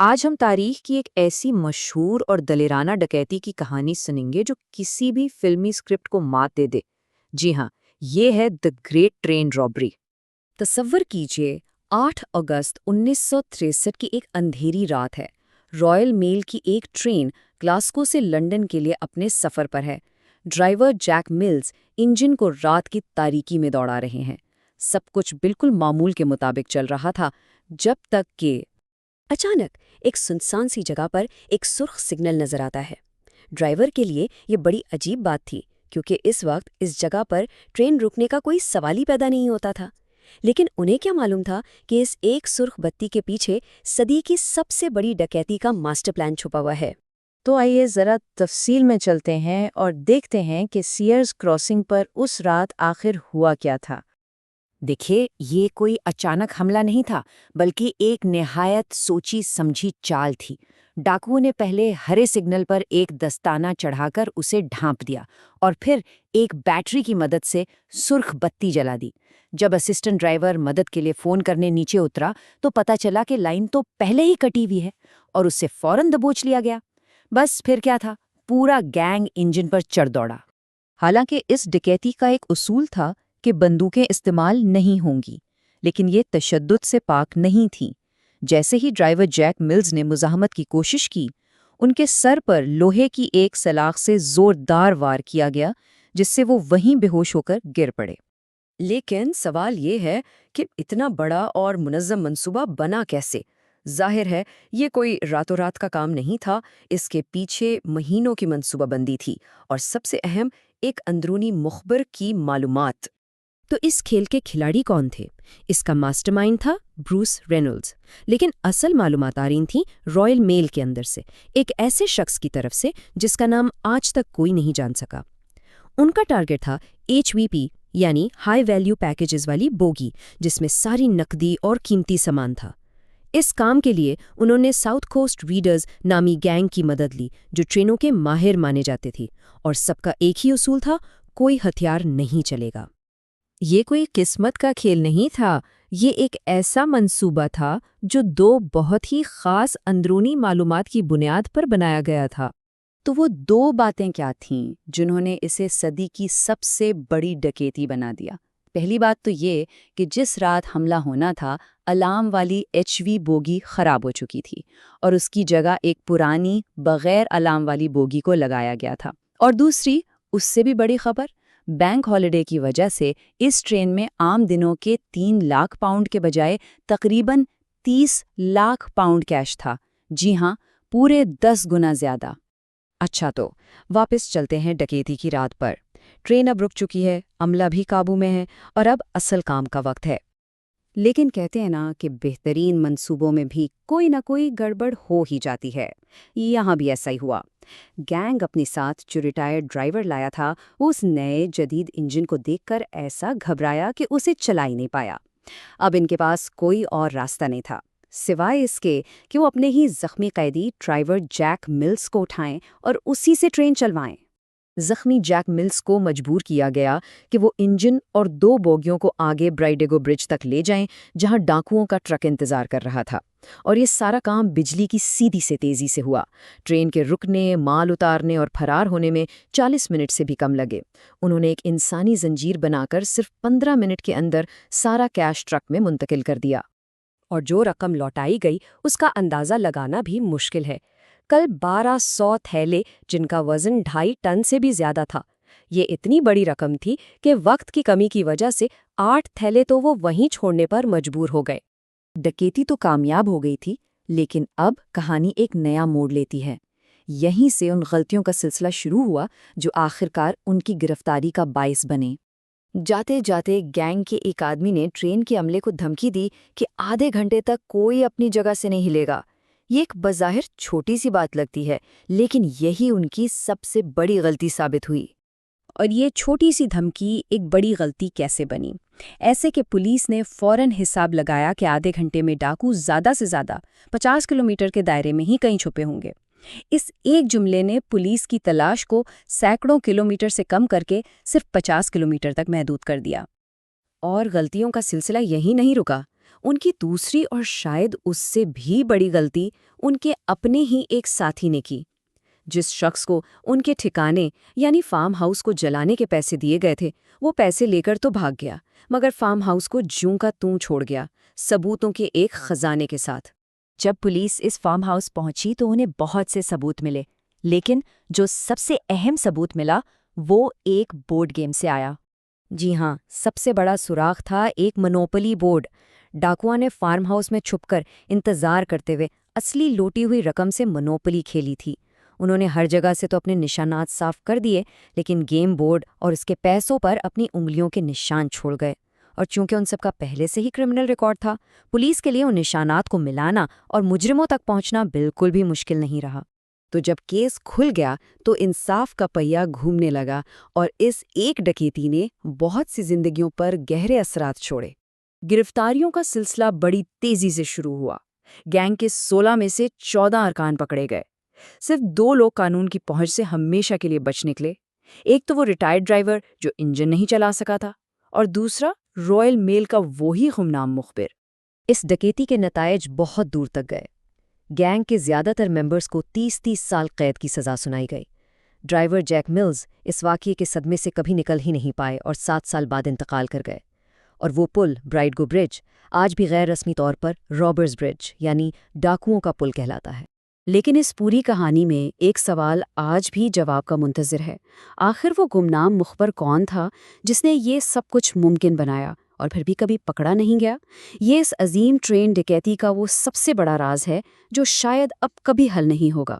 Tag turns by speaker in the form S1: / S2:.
S1: آج ہم تاریخ کی ایک ایسی مشہور اور دلیرانہ ڈکیتی کی کہانی سنیں گے جو کسی بھی فلمی سکرپٹ کو مات دے دے۔ جی ہاں، یہ ہے دی گریٹ ٹرین رابری۔ تصور کیجئے 8 اگست 1963 کی ایک اندھیری رات ہے۔ رائل میل کی ایک ٹرین گلاسکو سے لنڈن کے لیے اپنے سفر پر ہے۔ ڈرائیور جیک ملز انجن کو رات کی تاریکی میں دوڑا رہے ہیں۔ سب کچھ بالکل معمول کے مطابق چل رہا تھا جب تک کہ اچانک ایک سنسان سی جگہ پر ایک سرخ سگنل نظر آتا ہے۔ ڈرائیور کے لیے یہ بڑی عجیب بات تھی کیونکہ اس وقت اس جگہ پر ٹرین رکنے کا کوئی سوال ہی پیدا نہیں ہوتا تھا۔ لیکن انہیں کیا معلوم تھا کہ اس ایک سرخ بتی کے پیچھے صدی کی سب سے بڑی ڈکیتی کا ماسٹر پلان چھپا ہوا ہے۔
S2: تو آئیے ذرا تفصیل میں چلتے ہیں اور دیکھتے ہیں کہ سیئرز کراسنگ پر اس رات آخر ہوا کیا تھا۔
S1: دیکھیے، یہ کوئی اچانک حملہ نہیں تھا بلکہ ایک نہایت سوچی سمجھی چال تھی۔ ڈاکوؤں نے پہلے ہرے سگنل پر ایک دستانہ چڑھا کر اسے ڈھانپ دیا اور پھر ایک بیٹری کی مدد سے سرخ بتی جلا دی۔ جب اسسٹنٹ ڈرائیور مدد کے لیے فون کرنے نیچے اترا تو پتہ چلا کہ لائن تو پہلے ہی کٹی ہوئی ہے اور اس سے فوراً دبوچ لیا گیا۔ بس پھر کیا تھا، پورا گینگ انجن پر چڑھ دوڑا۔
S2: حالانکہ اس ڈکیتی کا ایک اصول تھا کہ بندوقیں استعمال نہیں ہوں گی، لیکن یہ تشدد سے پاک نہیں تھیں۔ جیسے ہی ڈرائیور جیک ملز نے مزاحمت کی کوشش کی، ان کے سر پر لوہے کی ایک سلاخ سے زوردار وار کیا گیا جس سے وہ وہیں بے ہوش ہو کر گر پڑے۔
S3: لیکن سوال یہ ہے کہ اتنا بڑا اور منظم منصوبہ بنا کیسے؟ ظاہر ہے یہ کوئی راتوں رات کا کام نہیں تھا، اس کے پیچھے مہینوں کی منصوبہ بندی تھی اور سب سے اہم ایک اندرونی مخبر کی معلومات۔
S4: تو اس کھیل کے کھلاڑی کون تھے؟ اس کا ماسٹر مائنڈ تھا بروس رینولڈز، لیکن اصل معلومات آ رہی تھیں رائل میل کے اندر سے، ایک ایسے شخص کی طرف سے جس کا نام آج تک کوئی نہیں جان سکا۔ ان کا ٹارگٹ تھا HVP یعنی ہائی ویلیو پیکیجز والی بوگی، جس میں ساری نقدی اور قیمتی سامان تھا۔ اس کام کے لیے انہوں نے ساؤتھ کوسٹ ریڈرز نامی گینگ کی مدد لی جو ٹرینوں کے ماہر مانے جاتے تھے، اور سب کا ایک ہی اصول تھا، کوئی ہتھیار نہیں چلے گا۔
S2: یہ کوئی قسمت کا کھیل نہیں تھا، یہ ایک ایسا منصوبہ تھا جو 2 بہت ہی خاص اندرونی معلومات کی بنیاد پر بنایا گیا تھا۔
S3: تو وہ 2 باتیں کیا تھیں جنہوں نے اسے صدی کی سب سے بڑی ڈکیتی بنا دیا؟ پہلی بات تو یہ کہ جس رات حملہ ہونا تھا، الارم والی HV بوگی خراب ہو چکی تھی اور اس کی جگہ ایک پرانی بغیر الارم والی بوگی کو لگایا گیا تھا۔ اور دوسری، اس سے بھی بڑی خبر، بینک ہالیڈے کی وجہ سے اس ٹرین میں عام دنوں کے 3 لاکھ پاؤنڈ کے بجائے تقریباً 30 لاکھ پاؤنڈ کیش تھا۔ جی ہاں، پورے 10 گنا زیادہ۔
S4: اچھا، تو واپس چلتے ہیں ڈکیتی کی رات پر۔ ٹرین اب رک چکی ہے، عملہ بھی قابو میں ہے اور اب اصل کام کا وقت ہے۔
S3: لیکن کہتے ہیں نا کہ بہترین منصوبوں میں بھی کوئی نہ کوئی گڑبڑ ہو ہی جاتی ہے۔ یہاں بھی ایسا ہی ہوا۔ گینگ اپنے ساتھ جو ریٹائرڈ ڈرائیور لایا تھا، وہ اس نئے جدید انجن کو دیکھ کر ایسا گھبرایا کہ اسے چلا ہی نہیں پایا۔ اب ان کے پاس کوئی اور راستہ نہیں تھا سوائے اس کے کہ وہ اپنے ہی زخمی قیدی ڈرائیور جیک ملز کو اٹھائیں اور اسی سے ٹرین چلوائیں۔
S4: زخمی جیک ملز کو مجبور کیا گیا کہ وہ انجن اور 2 بوگیوں کو آگے برائیڈیگو برج تک لے جائیں جہاں ڈاکوؤں کا ٹرک انتظار کر رہا تھا، اور یہ سارا کام بجلی کی سیدھی سے تیزی سے ہوا۔ ٹرین کے رکنے، مال اتارنے اور فرار ہونے میں 40 منٹ سے بھی کم لگے۔ انہوں نے ایک انسانی زنجیر بنا کر صرف 15 منٹ کے اندر سارا کیش ٹرک میں منتقل کر دیا۔
S5: اور جو رقم لوٹائی گئی اس کا اندازہ لگانا بھی مشکل ہے۔ کل 1200 تھیلے جن کا وزن 2.5 ٹن سے بھی زیادہ تھا۔ یہ اتنی بڑی رقم تھی کہ وقت کی کمی کی وجہ سے 8 تھیلے تو وہ وہیں چھوڑنے پر مجبور ہو گئے۔
S2: ڈکیتی تو کامیاب ہو گئی تھی، لیکن اب کہانی ایک نیا موڑ لیتی ہے۔ یہیں سے ان غلطیوں کا سلسلہ شروع ہوا جو آخرکار ان کی گرفتاری کا باعث بنے۔ جاتے جاتے گینگ کے ایک آدمی نے ٹرین کے عملے کو دھمکی دی کہ آدھے گھنٹے تک کوئی اپنی جگہ سے نہیں ہلے گا۔ یہ ایک بظاہر چھوٹی سی بات لگتی ہے، لیکن یہی ان کی سب سے بڑی غلطی ثابت ہوئی۔
S4: اور یہ چھوٹی سی دھمکی ایک بڑی غلطی کیسے بنی؟ ایسے کہ پولیس نے فوراً حساب لگایا کہ آدھے گھنٹے میں ڈاکو زیادہ سے زیادہ 50 کلومیٹر کے دائرے میں ہی کہیں چھپے ہوں گے۔ اس ایک جملے نے پولیس کی تلاش کو سینکڑوں کلومیٹر سے کم کر کے صرف 50 کلومیٹر تک محدود کر دیا۔
S3: اور غلطیوں کا سلسلہ یہیں نہیں رکا۔
S5: ان کی دوسری اور شاید اس سے بھی بڑی غلطی ان کے اپنے ہی ایک ساتھی نے کی۔ جس شخص کو ان کے ٹھکانے یعنی فارم ہاؤس کو جلانے کے پیسے دیے گئے تھے، وہ پیسے لے کر تو بھاگ گیا، مگر فارم ہاؤس کو جوں کا توں چھوڑ گیا، ثبوتوں کے ایک خزانے کے ساتھ۔
S2: جب پولیس اس فارم ہاؤس پہنچی تو انہیں بہت سے ثبوت ملے، لیکن جو سب سے اہم ثبوت ملا وہ ایک بورڈ گیم سے آیا۔
S5: جی ہاں، سب سے بڑا سراغ تھا ایک منوپلی بورڈ۔ ڈاکوؤں نے فارم ہاؤس میں چھپ کر انتظار کرتے ہوئے اصلی لوٹی ہوئی رقم سے منوپلی کھیلی تھی۔ انہوں نے ہر جگہ سے تو اپنے نشانات صاف کر دیے، لیکن گیم بورڈ اور اس کے پیسوں پر اپنی انگلیوں کے نشان چھوڑ گئے، اور چونکہ ان سب کا پہلے سے ہی کرمنل ریکارڈ تھا، پولیس کے لیے ان نشانات کو ملانا اور مجرموں تک پہنچنا بالکل بھی مشکل نہیں رہا۔ تو جب کیس کھل گیا تو انصاف کا پہیہ گھومنے لگا، اور اس ایک ڈکیتی نے بہت سی زندگیوں پر گہرے اثرات چھوڑے۔ گرفتاریوں کا سلسلہ بڑی تیزی سے شروع ہوا۔ گینگ کے 16 میں سے 14 ارکان پکڑے گئے۔ صرف 2 لوگ قانون کی پہنچ سے ہمیشہ کے لیے بچ نکلے۔ ایک تو وہ ریٹائرڈ ڈرائیور جو انجن نہیں چلا سکا تھا، اور دوسرا رائل میل کا وہی گمنام مخبر۔
S4: اس ڈکیتی کے نتائج بہت دور تک گئے۔ گینگ کے زیادہ تر ممبرز کو 30 سال قید کی سزا سنائی گئی۔ ڈرائیور جیک ملز اس واقعے کے صدمے سے کبھی نکل ہی نہیں پائے اور 7 سال بعد انتقال کر گئے۔ اور وہ پل، برائٹ گو برج، آج بھی غیر رسمی طور پر رابرز برج یعنی ڈاکوؤں کا پل کہلاتا ہے۔
S5: لیکن اس پوری کہانی میں ایک سوال آج بھی جواب کا منتظر ہے۔ آخر وہ گمنام مخبر کون تھا جس نے یہ سب کچھ ممکن بنایا اور پھر بھی کبھی پکڑا نہیں گیا؟ یہ اس عظیم ٹرین ڈکیتی کا وہ سب سے بڑا راز ہے جو شاید اب کبھی حل نہیں ہوگا۔